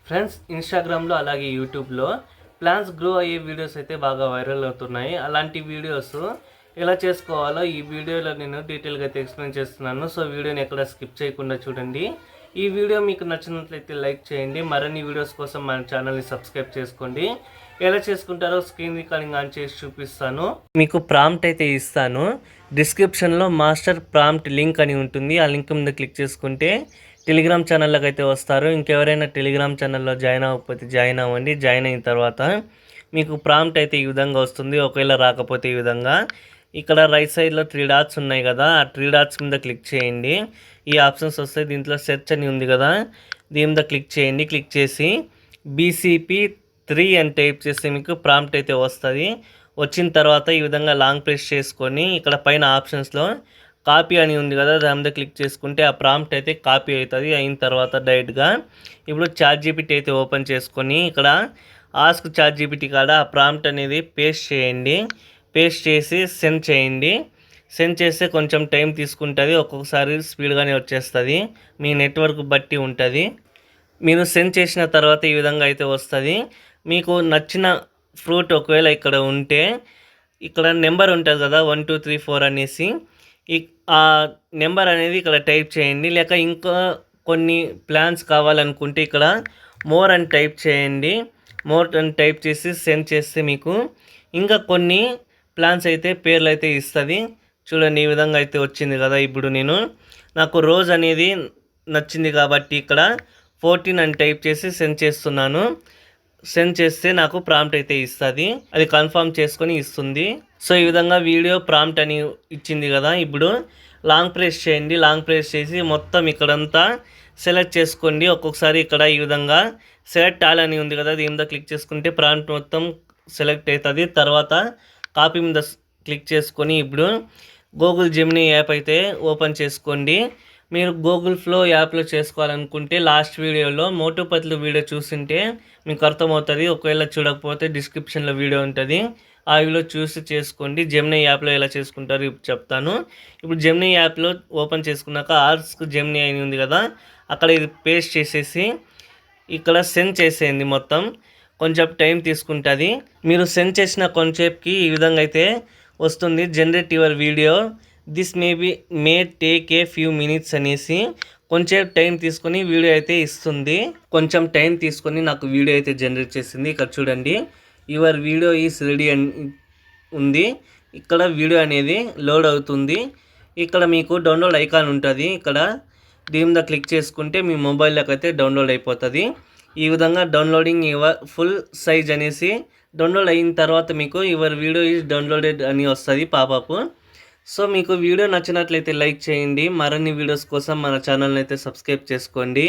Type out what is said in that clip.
Friends, ఇన్స్టాగ్రామ్లో అలాగే యూట్యూబ్లో ప్లాన్స్ గ్రో అయ్యే వీడియోస్ అయితే బాగా వైరల్ అవుతున్నాయి. అలాంటి వీడియోస్ ఎలా చేసుకోవాలో ఈ వీడియోలో నేను డీటెయిల్గా అయితే ఎక్స్ప్లెయిన్ చేస్తున్నాను. సో వీడియోని ఎక్కడ స్కిప్ చేయకుండా చూడండి. ఈ వీడియో మీకు నచ్చినట్లయితే లైక్ చేయండి. మరిన్ని వీడియోస్ కోసం మన ఛానల్ని సబ్స్క్రైబ్ చేసుకోండి. ఎలా చేసుకుంటారో స్క్రీన్ రికార్డింగ్ ఆన్ చేసి చూపిస్తాను. మీకు ప్రాంప్ట్ అయితే ఇస్తాను. డిస్క్రిప్షన్లో మాస్టర్ ప్రాంప్ట్ లింక్ అని ఉంటుంది. ఆ లింక్ మీద క్లిక్ చేసుకుంటే టెలిగ్రామ్ ఛానల్లోకి అయితే వస్తారు. ఇంకెవరైనా టెలిగ్రామ్ ఛానల్లో జాయిన్ అవ్వకపోతే జాయిన్ అవ్వండి. జాయిన్ అయిన తర్వాత మీకు ప్రాంప్ట్ అయితే ఈ విధంగా వస్తుంది. ఒకవేళ రాకపోతే ఈ విధంగా ఇక్కడ రైట్ సైడ్లో 3 డాట్స్ ఉన్నాయి కదా, ఆ 3 డాట్స్ మీద క్లిక్ చేయండి. ఈ ఆప్షన్స్ వస్తాయి. దీంట్లో సెర్చ్ అని ఉంది కదా, దీని మీద క్లిక్ చేయండి. క్లిక్ చేసి BCP3 అని టైప్ చేస్తే మీకు ప్రాంప్ట్ అయితే వస్తుంది. వచ్చిన తర్వాత ఈ విధంగా లాంగ్ ప్రెస్ చేసుకొని ఇక్కడ పైన ఆప్షన్స్లో కాపీ అని ఉంది కదా, దాని మీద క్లిక్ చేసుకుంటే ఆ ప్రాంప్ట్ అయితే కాపీ అవుతుంది. అయిన తర్వాత డైరెక్ట్గా ఇప్పుడు ChatGPT అయితే ఓపెన్ చేసుకొని ఇక్కడ ఆస్క్ ChatGPT కాడ ఆ ప్రాంప్ట్ అనేది పేస్ట్ చేయండి. పేస్ట్ చేసి సెండ్ చేయండి. సెండ్ చేస్తే కొంచెం టైం తీసుకుంటుంది. ఒక్కొక్కసారి స్పీడ్గానే వచ్చేస్తుంది. మీ నెట్వర్క్ బట్టి ఉంటుంది. మీరు సెండ్ చేసిన తర్వాత ఈ విధంగా అయితే వస్తుంది. మీకు నచ్చిన ఫ్రూట్ ఒకవేళ ఇక్కడ ఉంటే ఇక్కడ నెంబర్ ఉంటుంది కదా 1 2 3 4 అనేసి ఆ నెంబర్ అనేది ఇక్కడ టైప్ చేయండి. లేక ఇంకా కొన్ని ప్లాన్స్ కావాలనుకుంటే ఇక్కడ మోర్ అని టైప్ చేయండి. మోర్ అని టైప్ చేసి సెండ్ చేస్తే మీకు ఇంకా కొన్ని ప్లాన్స్ అయితే పేర్లు అయితే ఇస్తుంది. చూడండి, ఈ విధంగా అయితే వచ్చింది కదా. ఇప్పుడు నాకు రోజ్ అనేది నచ్చింది కాబట్టి ఇక్కడ 14 అని టైప్ చేసి సెండ్ చేస్తున్నాను. సెండ్ చేస్తే నాకు ప్రాంప్ట్ అయితే ఇస్తుంది. అది కన్ఫర్మ్ చేసుకొని ఇస్తుంది. సో ఈ విధంగా వీడియో ప్రాంప్ట్ అని ఇచ్చింది కదా. ఇప్పుడు లాంగ్ ప్రెస్ చేయండి. లాంగ్ ప్రెస్ చేసి మొత్తం ఇక్కడంతా సెలెక్ట్ చేసుకోండి. ఒక్కొక్కసారి ఇక్కడ ఈ విధంగా సెలెక్ట్ ఆల్ అని ఉంది కదా, దీని మీద క్లిక్ చేసుకుంటే ప్రాంప్ట్ మొత్తం సెలెక్ట్ అవుతుంది. తర్వాత కాపీ మీద క్లిక్ చేసుకొని ఇప్పుడు గూగుల్ జెమినీ యాప్ అయితే ఓపెన్ చేసుకోండి. మీరు గూగుల్ ఫ్లో యాప్లో చేసుకోవాలనుకుంటే లాస్ట్ వీడియోలో మోటు పత్లు వీడియో చూస్తుంటే మీకు అర్థమవుతుంది. ఒకవేళ చూడకపోతే డిస్క్రిప్షన్లో వీడియో ఉంటుంది. ఆ వీడియో చూసి చేసుకోండి. జెమినీ యాప్లో ఎలా చేసుకుంటారో ఇప్పుడు చెప్తాను. ఇప్పుడు జెమినీ యాప్లో ఓపెన్ చేసుకున్నాక ఆస్క్ జెమినీ అని ఉంది కదా, అక్కడ ఇది పేస్ట్ చేసేసి ఇక్కడ సెండ్ చేసేయండి. మొత్తం కొంచెం టైం తీసుకుంటుంది. మీరు సెండ్ చేసిన కొంచెంసేపుకి ఈ విధంగా అయితే వస్తుంది. Generate your video, this may take a few minutes అనేసి కొంచెం టైం తీసుకొని వీడియో అయితే ఇస్తుంది. కొంచెం టైం తీసుకొని నాకు వీడియో అయితే జనరేట్ చేసింది. ఇక్కడ చూడండి, యువర్ వీడియో ఈస్ రెడీ అని ఉంది. ఇక్కడ వీడియో అనేది లోడ్ అవుతుంది. ఇక్కడ మీకు డౌన్లోడ్ ఐకాన్ ఉంటుంది. ఇక్కడ దీని మీద క్లిక్ చేసుకుంటే మీ మొబైల్లోకి అయితే డౌన్లోడ్ అయిపోతుంది. ఈ విధంగా డౌన్లోడింగ్ యువర్ ఫుల్ సైజ్ అనేసి డౌన్లోడ్ అయిన తర్వాత మీకు యువర్ వీడియో ఈజ్ డౌన్లోడెడ్ అని వస్తుంది పాపప్. సో మీకు వీడియో నచ్చినట్లయితే లైక్ చేయండి. మరిన్ని వీడియోస్ కోసం మన ఛానల్ని అయితే సబ్స్క్రైబ్ చేసుకోండి.